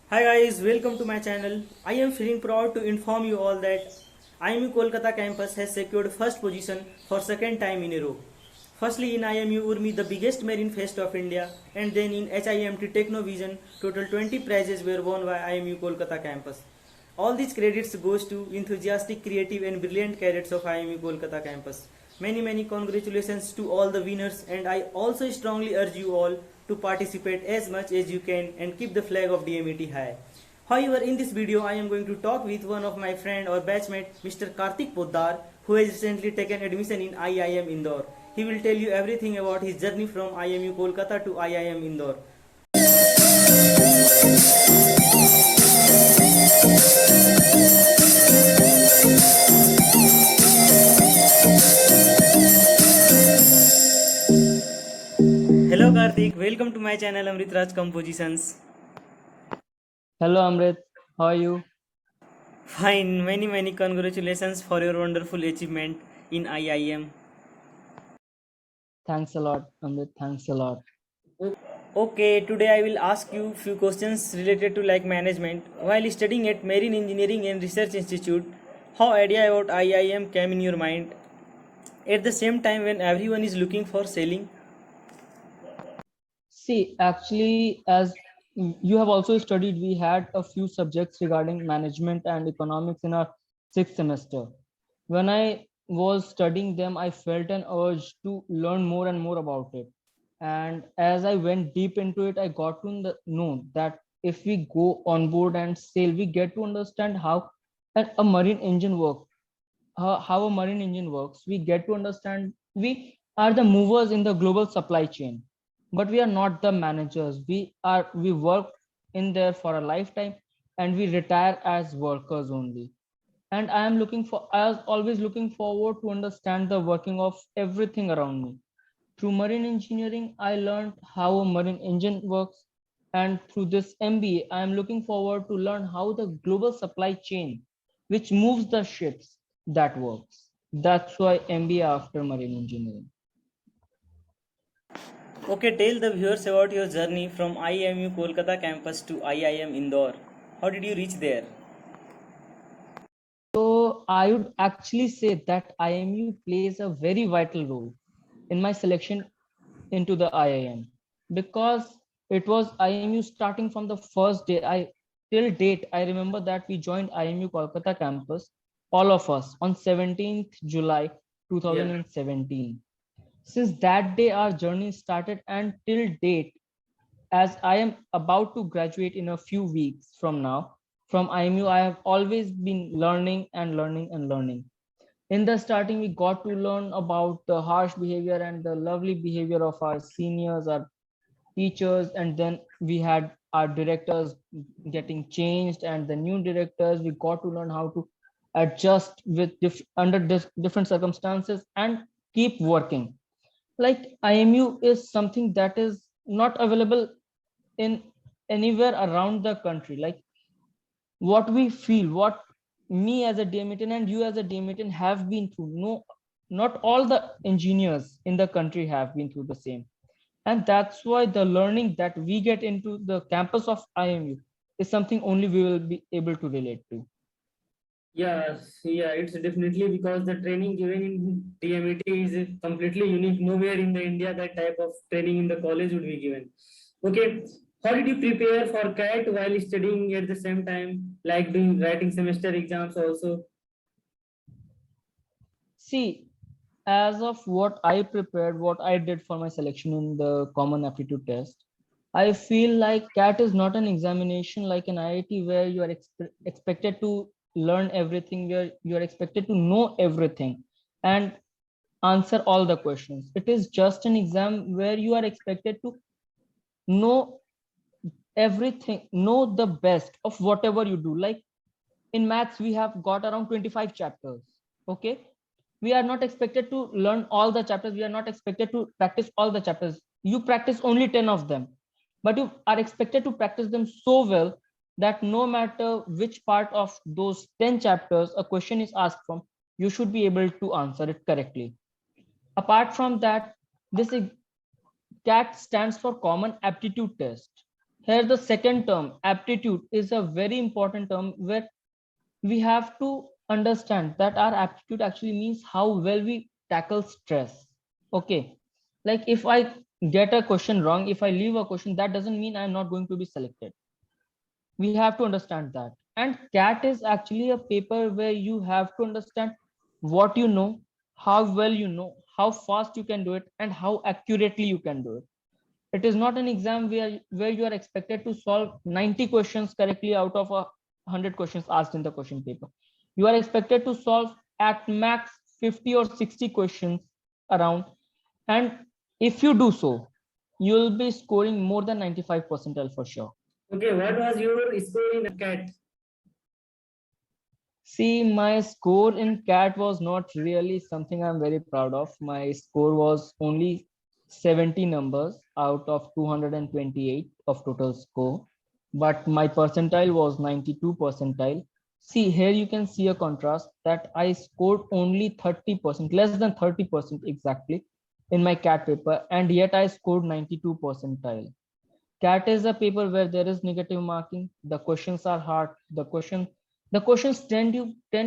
Hi guys, welcome to my channel. I am feeling proud to inform you all that IMU Kolkata campus has secured first position for second time in a row. Firstly in IMU Urmi, the biggest marine fest of India, and then in HIMT Technovision, total 20 prizes were won by IMU Kolkata campus. All these credits goes to enthusiastic, creative and brilliant cadets of IMU Kolkata campus. Many congratulations to all the winners, and I also strongly urge you all to participate as much as you can and keep the flag of DMET high. However, in this video I am going to talk with one of my friend or batchmate Mr. Kartik Poddar, who has recently taken admission in IIM Indore. He will tell you everything about his journey from IMU Kolkata to IIM Indore. Hello Kartik, welcome to my channel Amritraj Compositions. Hello Amrit, how are you? Fine, many congratulations for your wonderful achievement in IIM. Thanks a lot, Amrit. Thanks a lot. Okay, today I will ask you few questions related to like management. While studying at Marine Engineering and Research Institute, how idea about IIM came in your mind? At the same time when everyone is looking for selling. See, actually, as you have also studied, we had a few subjects regarding management and economics in our sixth semester. When I was studying them, I felt an urge to learn more and more about it. And as I went deep into it, I got to know that if we go on board and sail, we get to understand how a marine engine works, how a marine engine works. We get to understand we are the movers in the global supply chain, but we are not the managers. We work in there for a lifetime, and we retire as workers only. And I was always looking forward to understand the working of everything around me. Through marine engineering, I learned how a marine engine works, and through this MBA, I am looking forward to learn how the global supply chain, which moves the ships, that works. That's why MBA after marine engineering. Okay, tell the viewers about your journey from IIMU Kolkata campus to IIM Indore. How did you reach there? So I would actually say that IMU plays a very vital role in my selection into the IIM, because it was IMU starting from the first day. I till date I remember that we joined IMU Kolkata campus, all of us, on 17th July Yeah. 2017. Since that day our journey started, and till date, as I am about to graduate in a few weeks from now from IMU, I have always been learning and learning and learning. In the starting, we got to learn about the harsh behavior and the lovely behavior of our seniors, our teachers, and then we had our directors getting changed, and the new directors. We got to learn how to adjust with under different circumstances and keep working. Like IMU is something that is not available in anywhere around the country. Like what we feel, what me as a Damitan and you as a Damitan have been through, no, not all the engineers in the country have been through the same. And that's why the learning that we get into the campus of IMU is something only we will be able to relate to. Yes, yeah, it's definitely because the training given in TMET is completely unique. Nowhere in the India that type of training in the college would be given. Okay, how did you prepare for CAT while studying at the same time, like doing writing semester exams also? See, as of what I prepared, what I did for my selection in the common aptitude test, I feel like CAT is not an examination like an IIT where you are expected to learn everything, where you are expected to know everything and answer all the questions. It is just an exam where you are expected to know everything, know the best of whatever you do. Like in maths, we have got around 25 chapters. Okay, we are not expected to learn all the chapters, we are not expected to practice all the chapters. You practice only 10 of them, but you are expected to practice them so well that no matter which part of those 10 chapters a question is asked from, you should be able to answer it correctly. Apart from that, this CAT stands for common aptitude test. Here the second term, aptitude, is a very important term where we have to understand that our aptitude actually means how well we tackle stress. Okay, like if I get a question wrong, if I leave a question, that doesn't mean I'm not going to be selected. We have to understand that. And cat is actually a paper where you have to understand what you know, how well you know, how fast you can do it, and how accurately you can do it. It is not an exam where you are expected to solve 90 questions correctly out of 100 questions asked in the question paper. You are expected to solve at max 50 or 60 questions around, and if you do so, you will be scoring more than 95 percentile for sure. Okay, what was your score in CAT? See, my score in CAT was not really something I'm very proud of. My score was only 70 numbers out of 228 of total score, but my percentile was 92 percentile. See, here you can see a contrast that I scored only 30%, less than 30% exactly in my CAT paper, and yet I scored 92 percentile. CAT is a paper where there is negative marking. The questions are hard. The questions tend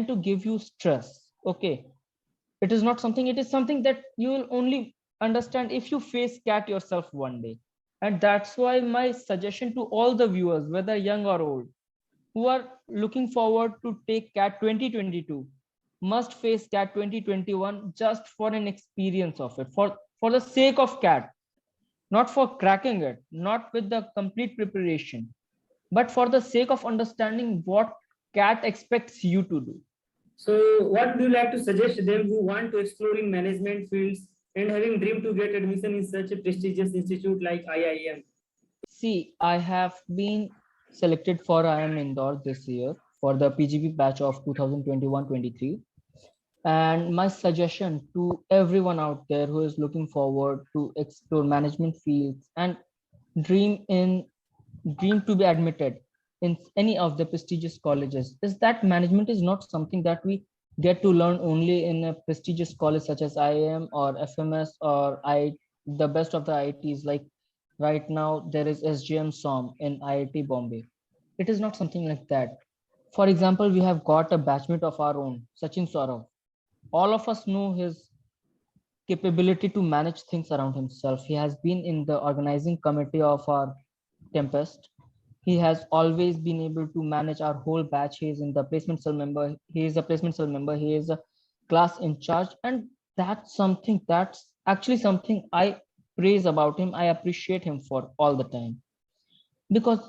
to give you stress. Okay. It is not something, it is something that you will only understand if you face CAT yourself one day. And that's why my suggestion to all the viewers, whether young or old, who are looking forward to take CAT 2022, must face CAT 2021 just for an experience of it, for the sake of CAT, not for cracking it, not with the complete preparation, but for the sake of understanding what CAT expects you to do. So, what do you like to suggest them who want to explore in management fields and having dream to get admission in such a prestigious institute like IIM? See, I have been selected for IIM Indore this year for the PGP batch of 2021-23. And my suggestion to everyone out there who is looking forward to explore management fields and dream in dream to be admitted in any of the prestigious colleges is that management is not something that we get to learn only in a prestigious college such as IIM or FMS or the best of the IITs. Like right now there is SGM SOM in IIT Bombay. It is not something like that. For example, we have got a batchmate of our own, Sachin Saurav. All of us know his capability to manage things around himself. He has been in the organizing committee of our Tempest. He has always been able to manage our whole batch. He is in the placement cell member. He is a placement cell member. He is a class in charge. And that's actually something I praise about him. I appreciate him for all the time. Because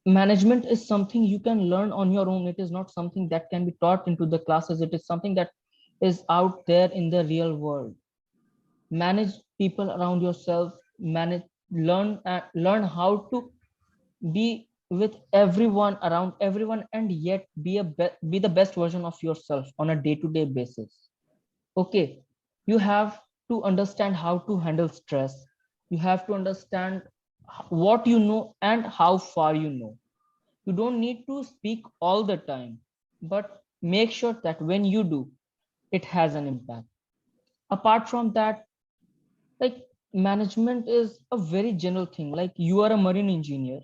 management is something you can learn on your own. It is not something that can be taught into the classes. It is something that is out there in the real world. Manage people around yourself, learn how to be with everyone around everyone, and yet be the best version of yourself on a day-to-day basis. Okay, you have to understand how to handle stress. You have to understand what you know and how far you know. You don't need to speak all the time, but make sure that when you do, it has an impact. Apart from that, like, management is a very general thing. Like, you are a marine engineer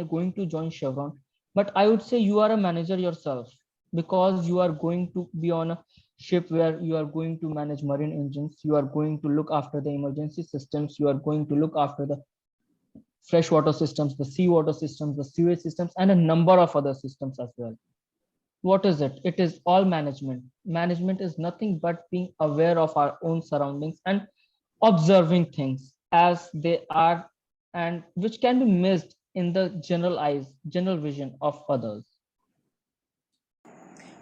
going to join Chevron, but I would say you are a manager yourself, because you are going to be on a ship where you are going to manage marine engines. You are going to look after the emergency systems. You are going to look after the freshwater systems, the seawater systems, the sewage systems, and a number of other systems as well. What is it? It is all management. Management is nothing but being aware of our own surroundings and observing things as they are, and which can be missed in the general vision of others.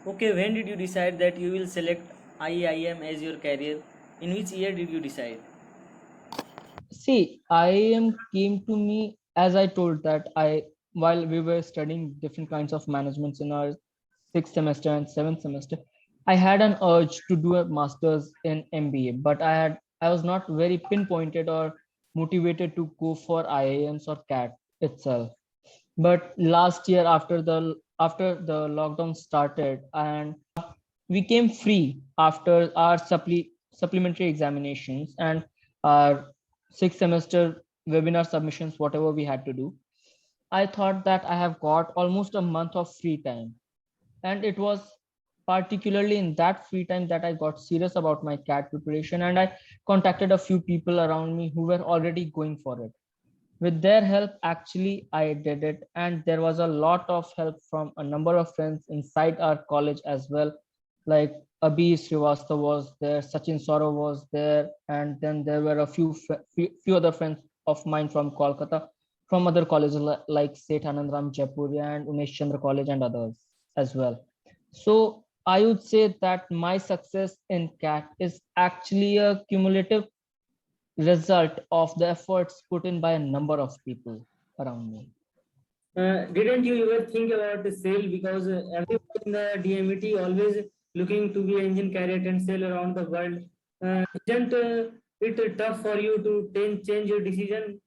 Okay, when did you decide that you will select IIM as your career? In which year did you decide? See, IIM came to me, as I told that while we were studying different kinds of managements in our sixth semester and seventh semester, I had an urge to do a master's in MBA, but I was not very pinpointed or motivated to go for IIMs or CAT itself. But last year, after the lockdown started and we came free after our supplementary examinations, and our sixth semester webinar submissions, whatever we had to do. I thought that I have got almost a month of free time. And it was particularly in that free time that I got serious about my CAT preparation, and I contacted a few people around me who were already going for it. With their help, actually, I did it. And there was a lot of help from a number of friends inside our college as well. Like Abhi Srivastava was there, Sachin Saurav was there, and then there were a few other friends of mine from Kolkata, from other colleges like Seth Anandram Jaipuria and Umesh Chandra College and others as well. So I would say that my success in CAT is actually a cumulative result of the efforts put in by a number of people around me. Didn't you ever think about the sale? Because everyone in the DMET always looking to be engine carrier and sell around the world. Isn't it tough for you to change your decision?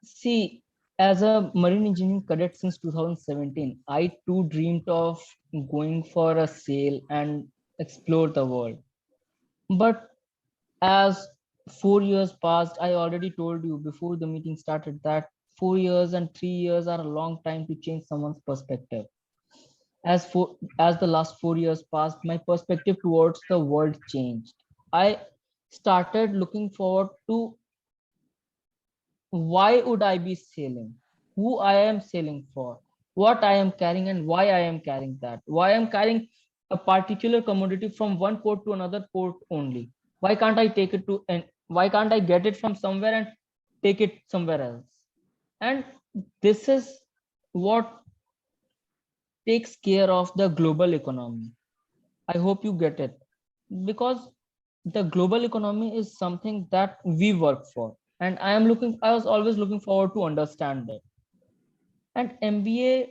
See, as a marine engineering cadet since 2017, I too dreamed of going for a sail and explore the world. But as 4 years passed, I already told you before the meeting started that 4 years and 3 years are a long time to change someone's perspective. As the last 4 years passed, my perspective towards the world changed. I started looking forward to why would I be sailing, who I am sailing for, what I am carrying, and why I am carrying that, why I'm carrying a particular commodity from one port to another port only. Why can't I take it to, and why can't I get it from somewhere and take it somewhere else? And this is what takes care of the global economy. I hope you get it, because the global economy is something that we work for, and I was always looking forward to understand that. And MBA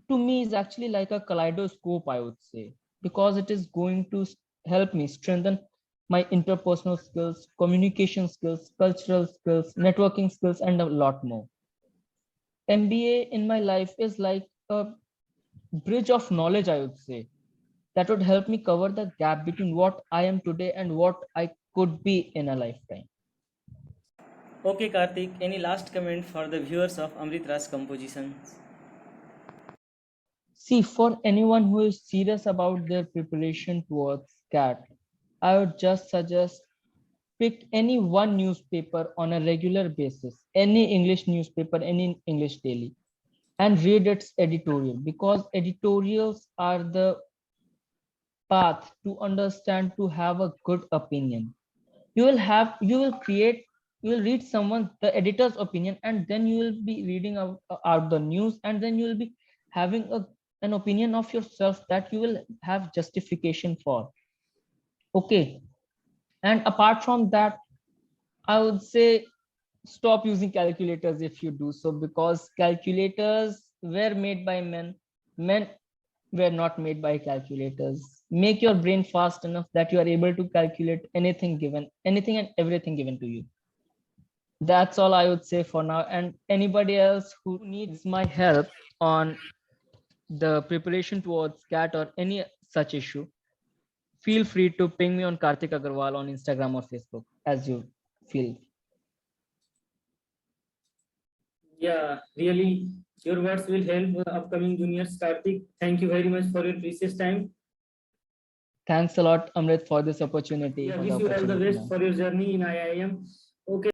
to me is actually like a kaleidoscope, I would say, because it is going to help me strengthen my interpersonal skills, communication skills, cultural skills, networking skills, and a lot more. MBA in my life is like a bridge of knowledge, I would say, that would help me cover the gap between what I am today and what I could be in a lifetime. Okay, Karthik, any last comment for the viewers of Amrit Raj Compositions? See, for anyone who is serious about their preparation towards CAT, I would just suggest pick any one newspaper on a regular basis, any English newspaper, any English daily, and read its editorial, because editorials are the path to understand, to have a good opinion. You will create, you will read someone the editor's opinion, and then you will be reading out the news, and then you will be having an opinion of yourself that you will have justification for. Okay, and apart from that, I would say stop using calculators if you do so, because calculators were made by men. Men were not made by calculators. Make your brain fast enough that you are able to calculate anything given, anything and everything given to you. That's all I would say for now. And anybody else who needs my help on the preparation towards CAT or any such issue, feel free to ping me on Karthik Agarwal on Instagram or Facebook as you feel. Yeah, really, your words will help upcoming juniors. Karthik, thank you very much for your precious time. Thanks a lot, Amrit, for this opportunity. Yeah, wish you all the best for your journey in IIM. Okay.